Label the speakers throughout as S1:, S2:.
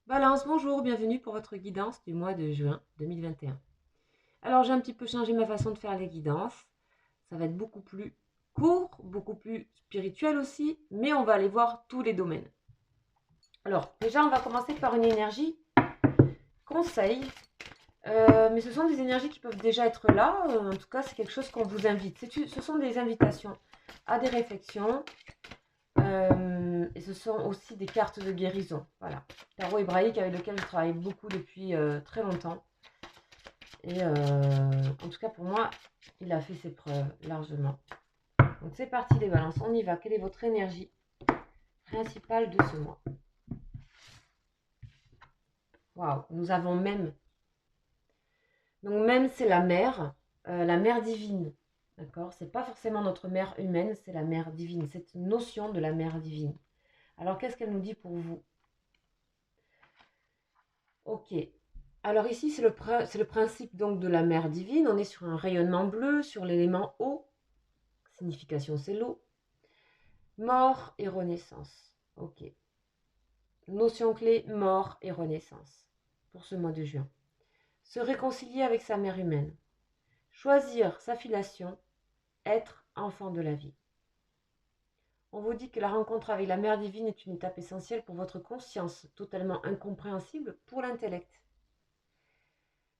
S1: Balance, bonjour, bienvenue pour votre guidance du mois de juin 2021. Alors j'ai un petit peu changé ma façon de faire les guidances. Ça va être beaucoup plus court, beaucoup plus spirituel aussi, mais on va aller voir tous les domaines. Alors déjà on va commencer par une énergie conseil, mais ce sont des énergies qui peuvent déjà être là. En tout cas c'est quelque chose qu'on vous invite. Ce sont des invitations à des réflexions, et ce sont aussi des cartes de guérison. Voilà. Tarot hébraïque avec lequel je travaille beaucoup depuis très longtemps. Et en tout cas pour moi, il a fait ses preuves largement. Donc c'est parti les balances, on y va. Quelle est votre énergie principale de ce mois? Waouh, nous avons même. Donc même c'est la mère divine. D'accord? C'est pas forcément notre mère humaine, c'est la mère divine. Cette notion de la mère divine. Alors qu'est-ce qu'elle nous dit pour vous? Ok. Alors ici, c'est le principe donc de la mère divine. On est sur un rayonnement bleu, sur l'élément eau. Signification, c'est l'eau. Mort et renaissance. Ok. Notion clé, mort et renaissance. Pour ce mois de juin. Se réconcilier avec sa mère humaine. Choisir sa filiation. Être enfant de la vie. On vous dit que la rencontre avec la mère divine est une étape essentielle pour votre conscience, totalement incompréhensible pour l'intellect.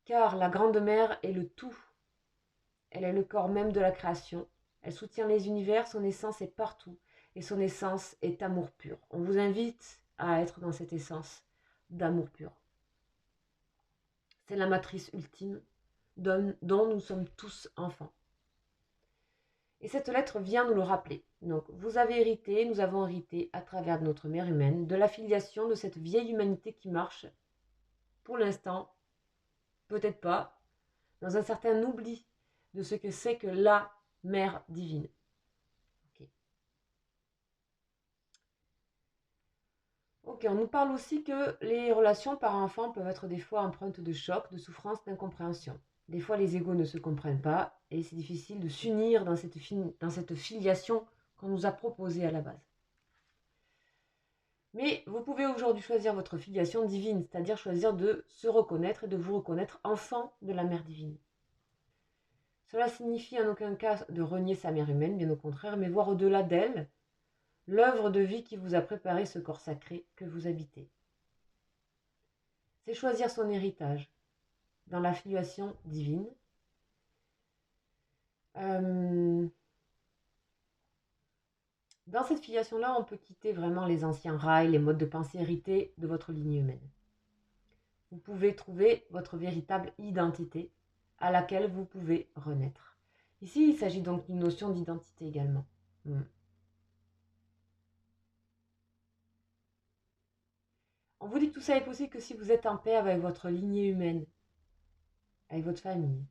S1: Car la grande mère est le tout. Elle est le corps même de la création. Elle soutient les univers, son essence est partout. Et son essence est amour pur. On vous invite à être dans cette essence d'amour pur. C'est la matrice ultime dont nous sommes tous enfants. Et cette lettre vient nous le rappeler. Donc, vous avez hérité, nous avons hérité à travers notre mère humaine, de l'affiliation de cette vieille humanité qui marche, pour l'instant, peut-être pas, dans un certain oubli de ce que c'est que la mère divine. Ok, on nous parle aussi que les relations par enfant peuvent être des fois empreintes de choc, de souffrance, d'incompréhension. Des fois, les égos ne se comprennent pas et c'est difficile de s'unir dans cette filiation qu'on nous a proposée à la base. Mais vous pouvez aujourd'hui choisir votre filiation divine, c'est-à-dire choisir de se reconnaître et de vous reconnaître enfant de la mère divine. Cela signifie en aucun cas de renier sa mère humaine, bien au contraire, mais voir au-delà d'elle l'œuvre de vie qui vous a préparé ce corps sacré que vous habitez. C'est choisir son héritage dans la filiation divine. Dans cette filiation-là, on peut quitter vraiment les anciens rails, les modes de pensée hérités de votre lignée humaine. Vous pouvez trouver votre véritable identité à laquelle vous pouvez renaître. Ici, il s'agit donc d'une notion d'identité également. On vous dit que tout ça est possible que si vous êtes en paix avec votre lignée humaine, avec votre famille.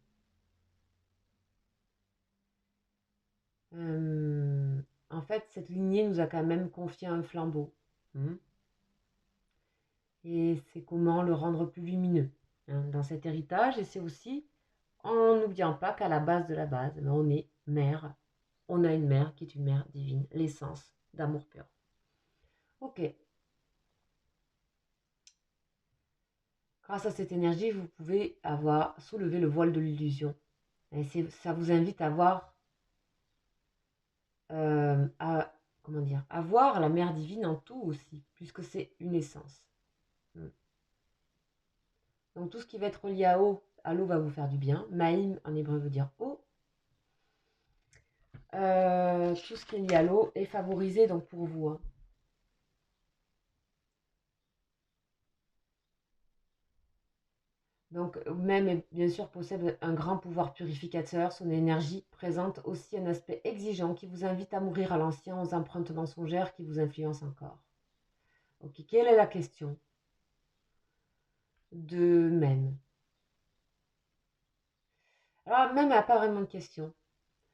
S1: En fait, cette lignée nous a quand même confié un flambeau. Et c'est comment le rendre plus lumineux dans cet héritage. Et c'est aussi en n'oubliant pas qu'à la base de la base, on est mère. On a une mère qui est une mère divine, l'essence d'amour pur. Ok. Grâce à cette énergie, vous pouvez avoir soulevé le voile de l'illusion. Et ça vous invite à voir, à voir la mère divine en tout aussi, puisque c'est une essence. Donc tout ce qui va être lié à l'eau va vous faire du bien. Maïm en hébreu veut dire eau. Tout ce qui est lié à l'eau est favorisé donc pour vous. Donc même bien sûr possède un grand pouvoir purificateur, son énergie présente aussi un aspect exigeant qui vous invite à mourir à l'ancien aux empreintes mensongères qui vous influencent encore. Ok, quelle est la question? De même. Alors même n'a pas vraiment de question.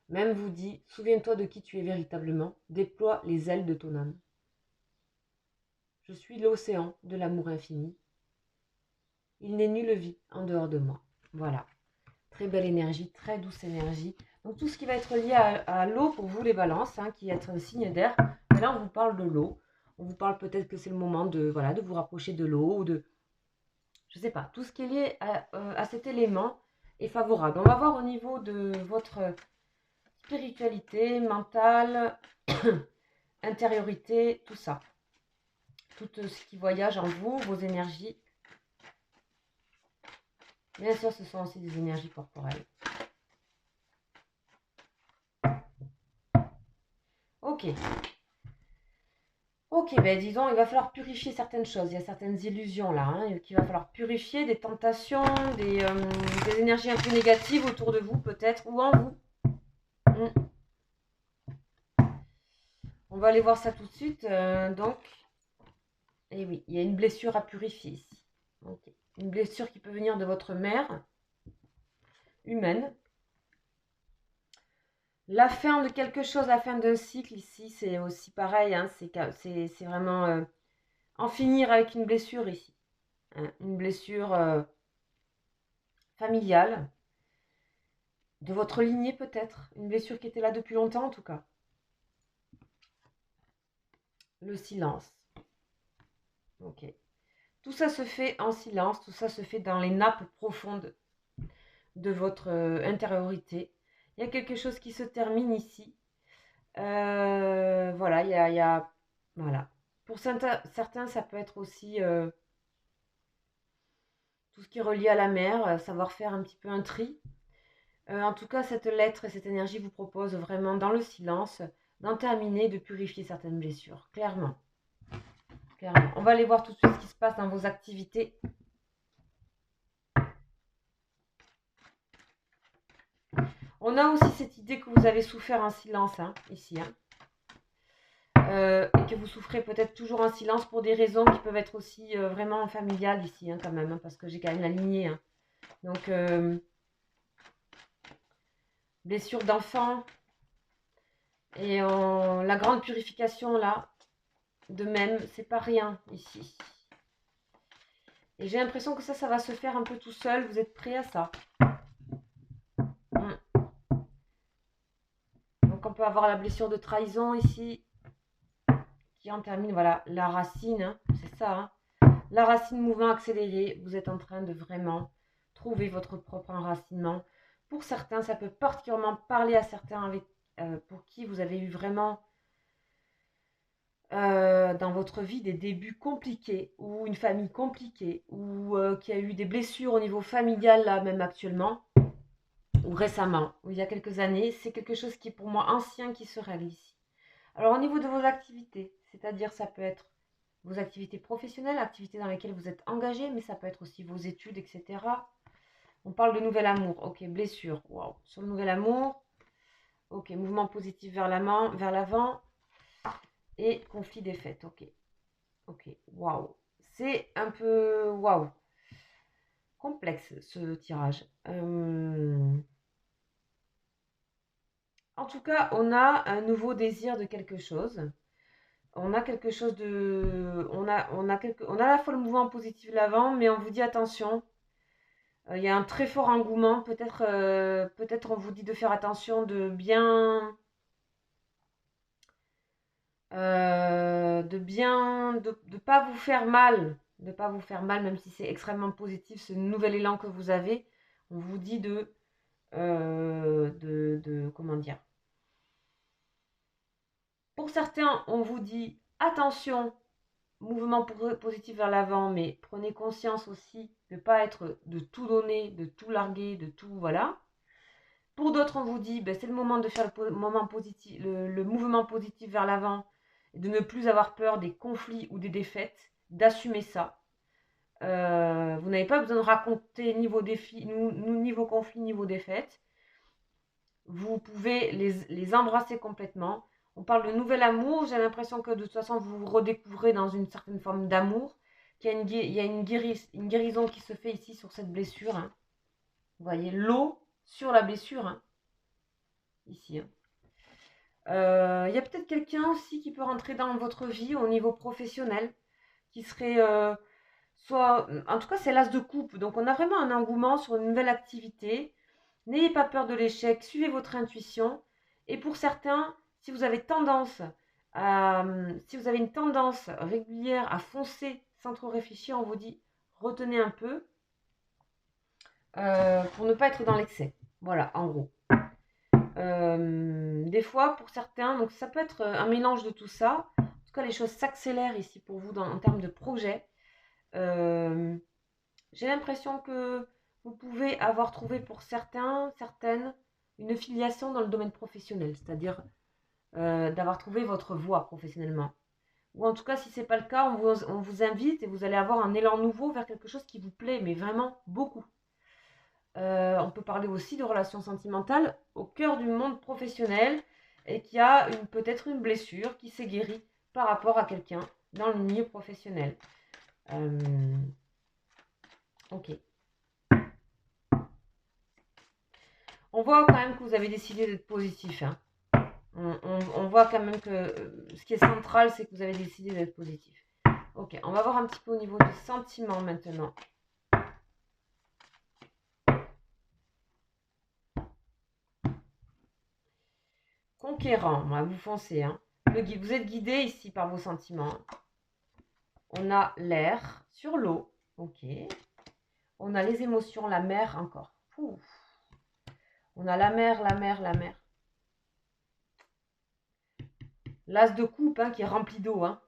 S1: Même vous dit, souviens-toi de qui tu es véritablement, déploie les ailes de ton âme. Je suis l'océan de l'amour infini. Il n'est nulle vie en dehors de moi. Voilà. Très belle énergie, très douce énergie. Donc tout ce qui va être lié à l'eau pour vous les balances, qui est un signe d'air. Et là on vous parle de l'eau. On vous parle peut-être que c'est le moment de, voilà, de vous rapprocher de l'eau ou de, je sais pas, tout ce qui est lié à cet élément est favorable. On va voir au niveau de votre spiritualité, mentale, intériorité, tout ça. Tout ce qui voyage en vous, vos énergies. Bien sûr, ce sont aussi des énergies corporelles. Ok. Ok, ben disons, il va falloir purifier certaines choses. Il y a certaines illusions là, hein, qu'il va falloir purifier, des tentations, des énergies un peu négatives autour de vous peut-être, ou en vous. On va aller voir ça tout de suite. Donc, et oui, il y a une blessure à purifier ici. Okay. Une blessure qui peut venir de votre mère humaine. La fin de quelque chose, la fin d'un cycle ici, c'est aussi pareil. Hein, c'est vraiment en finir avec une blessure ici. Hein, une blessure familiale. De votre lignée peut-être. Une blessure qui était là depuis longtemps en tout cas. Le silence. Ok. Tout ça se fait en silence. Tout ça se fait dans les nappes profondes de votre intériorité. Il y a quelque chose qui se termine ici. Voilà, il y a voilà. Pour certains, ça peut être aussi tout ce qui est relié à la mer, savoir faire un petit peu un tri. En tout cas, cette lettre et cette énergie vous propose vraiment dans le silence d'en terminer, de purifier certaines blessures, clairement. Clairement. On va aller voir tout de suite ce qui se passe dans vos activités. On a aussi cette idée que vous avez souffert en silence, hein, ici. Hein. Et que vous souffrez peut-être toujours en silence pour des raisons qui peuvent être aussi vraiment familiales ici, hein, quand même, hein, parce que j'ai quand même la lignée. Hein. Donc, blessure d'enfant et la grande purification, là, de même, c'est pas rien ici. Et j'ai l'impression que ça va se faire un peu tout seul. Vous êtes prêts à ça. Donc, on peut avoir la blessure de trahison ici. Qui en termine, voilà, la racine, hein, c'est ça. Hein. La racine mouvement accéléré. Vous êtes en train de vraiment trouver votre propre enracinement. Pour certains, ça peut particulièrement parler à certains avec, pour qui vous avez eu vraiment dans votre vie des débuts compliqués ou une famille compliquée ou qui a eu des blessures au niveau familial là même actuellement ou récemment ou il y a quelques années, c'est quelque chose qui est pour moi ancien qui se règle ici. Alors au niveau de vos activités, c'est-à-dire ça peut être vos activités professionnelles, activités dans lesquelles vous êtes engagé, mais ça peut être aussi vos études, etc. On parle de nouvel amour, ok, blessure, waouh, sur le nouvel amour, ok, mouvement positif vers l'avant, et conflit défaite, ok. Ok, waouh. C'est un peu waouh. Complexe ce tirage. En tout cas, on a un nouveau désir de quelque chose. On a quelque chose de. On a à la fois le mouvement positif de l'avant, mais on vous dit attention. Il y a un très fort engouement. Peut-être on vous dit de faire attention, de bien. De pas vous faire mal, de pas vous faire mal, même si c'est extrêmement positif, ce nouvel élan que vous avez, on vous dit comment dire. Pour certains, on vous dit attention, mouvement positif vers l'avant, mais prenez conscience aussi de ne pas être de tout donner, de tout larguer, de tout, voilà. Pour d'autres, on vous dit, ben, c'est le moment de faire le mouvement positif vers l'avant, de ne plus avoir peur des conflits ou des défaites, d'assumer ça. Vous n'avez pas besoin de raconter ni vos défis, ni vos conflits, ni vos défaites. Vous pouvez les embrasser complètement. On parle de nouvel amour. J'ai l'impression que de toute façon, vous vous redécouvrez dans une certaine forme d'amour. Il y a une guérison qui se fait ici sur cette blessure. Hein. Vous voyez l'eau sur la blessure. Hein. Ici. Hein. Il y a peut-être quelqu'un aussi qui peut rentrer dans votre vie au niveau professionnel, qui serait soit, en tout cas c'est l'as de coupe, donc on a vraiment un engouement sur une nouvelle activité. N'ayez pas peur de l'échec, suivez votre intuition. Et pour certains, si vous avez tendance Si vous avez une tendance régulière à foncer sans trop réfléchir, on vous dit retenez un peu pour ne pas être dans l'excès. Voilà, en gros. Des fois, pour certains, donc ça peut être un mélange de tout ça. En tout cas, les choses s'accélèrent ici pour vous en termes de projet. J'ai l'impression que vous pouvez avoir trouvé pour certaines, une filiation dans le domaine professionnel, c'est-à-dire d'avoir trouvé votre voie professionnellement. Ou en tout cas, si ce n'est pas le cas, on vous invite et vous allez avoir un élan nouveau vers quelque chose qui vous plaît, mais vraiment beaucoup. On peut parler aussi de relations sentimentales au cœur du monde professionnel et qui a peut-être une blessure qui s'est guérie par rapport à quelqu'un dans le milieu professionnel. Ok. On voit quand même que vous avez décidé d'être positif. Hein. On voit quand même que ce qui est central, c'est que vous avez décidé d'être positif. Ok, on va voir un petit peu au niveau du sentiment maintenant. Conquérant, vous foncez. Hein. Vous êtes guidé ici par vos sentiments. On a l'air sur l'eau. Ok. On a les émotions, la mer encore. Ouf. On a la mer, la mer, la mer. L'as de coupe qui est rempli d'eau. Hein.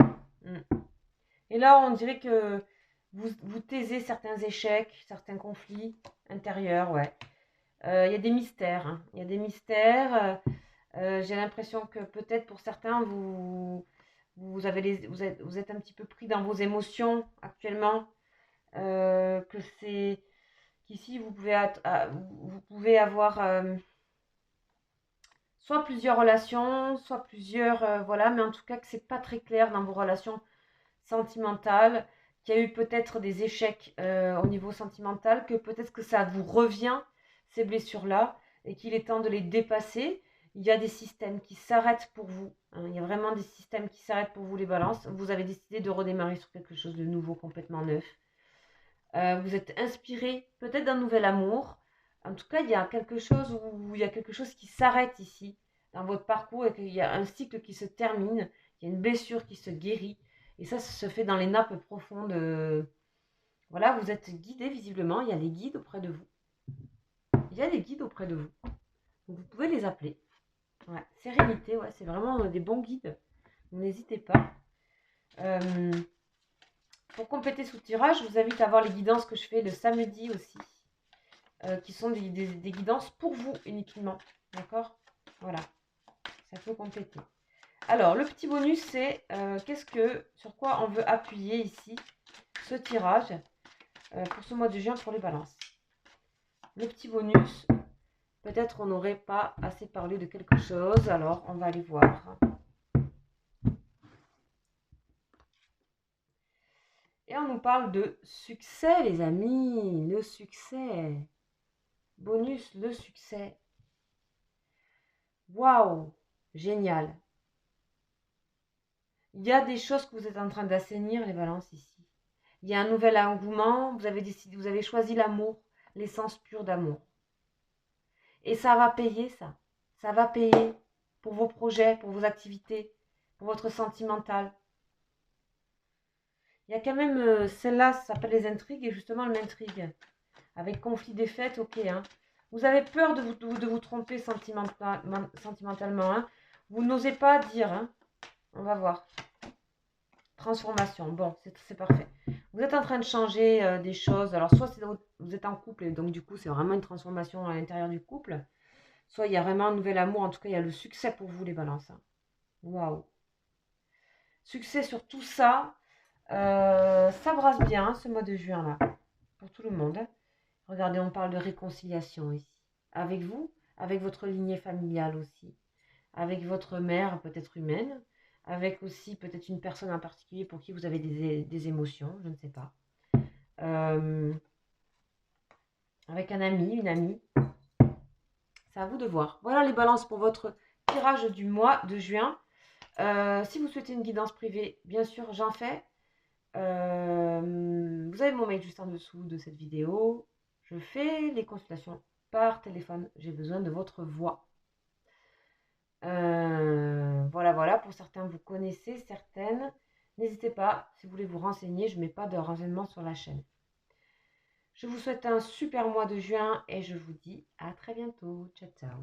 S1: Et là, on dirait que vous taisez certains échecs, certains conflits intérieurs. Ouais. Il y a des mystères. Hein. Il y a des mystères. J'ai l'impression que peut-être pour certains, vous êtes un petit peu pris dans vos émotions actuellement. Que c'est qu'ici, vous pouvez avoir soit plusieurs relations, soit plusieurs... voilà, mais en tout cas que c'est pas très clair dans vos relations sentimentales, qu'il y a eu peut-être des échecs au niveau sentimental, que peut-être que ça vous revient, ces blessures-là, et qu'il est temps de les dépasser. Il y a des systèmes qui s'arrêtent pour vous. Hein, il y a vraiment des systèmes qui s'arrêtent pour vous, les balances. Vous avez décidé de redémarrer sur quelque chose de nouveau, complètement neuf. Vous êtes inspiré peut-être d'un nouvel amour. En tout cas, il y a quelque chose qui s'arrête ici dans votre parcours et qu'il y a un cycle qui se termine, il y a une blessure qui se guérit. Et ça se fait dans les nappes profondes. Voilà, vous êtes guidé visiblement, il y a des guides auprès de vous. Il y a des guides auprès de vous. Donc vous pouvez les appeler. Ouais, sérénité, ouais, c'est vraiment des bons guides. N'hésitez pas. Pour compléter ce tirage, je vous invite à voir les guidances que je fais le samedi aussi. Qui sont des guidances pour vous uniquement. D'accord? Voilà. Ça peut compléter. Alors, le petit bonus, c'est sur quoi on veut appuyer ici ce tirage pour ce mois de juin pour les balances. Le petit bonus, peut-être on n'aurait pas assez parlé de quelque chose, alors on va aller voir. Et on nous parle de succès, les amis, le succès. Bonus, le succès. Waouh, génial. Il y a des choses que vous êtes en train d'assainir, les balances, ici. Il y a un nouvel engouement, vous avez choisi l'amour, l'essence pure d'amour. Et ça va payer, ça. Ça va payer pour vos projets, pour vos activités, pour votre sentimental. Il y a quand même, celle-là, ça s'appelle les intrigues, et justement, elle m'intrigue. Avec conflit des fêtes, ok. Hein. Vous avez peur de vous tromper sentimentalement. Hein. Vous n'osez pas dire. Hein. On va voir. Transformation, bon, c'est parfait. Vous êtes en train de changer des choses. Alors, soit vous êtes en couple et donc du coup, c'est vraiment une transformation à l'intérieur du couple. Soit il y a vraiment un nouvel amour. En tout cas, il y a le succès pour vous, les balances. Waouh. Succès sur tout ça. Ça brasse bien ce mois de juin là. Pour tout le monde. Hein. Regardez, on parle de réconciliation ici. Avec vous, avec votre lignée familiale aussi. Avec votre mère peut-être humaine. Avec aussi peut-être une personne en particulier pour qui vous avez des émotions, je ne sais pas. Avec un ami, une amie. C'est à vous de voir. Voilà les balances pour votre tirage du mois de juin. Si vous souhaitez une guidance privée, bien sûr, j'en fais. Vous avez mon mail juste en dessous de cette vidéo. Je fais les consultations par téléphone. J'ai besoin de votre voix. Voilà, voilà. Pour certains, vous connaissez certaines. N'hésitez pas, si vous voulez vous renseigner, je ne mets pas de renseignements sur la chaîne. Je vous souhaite un super mois de juin et je vous dis à très bientôt. Ciao, ciao.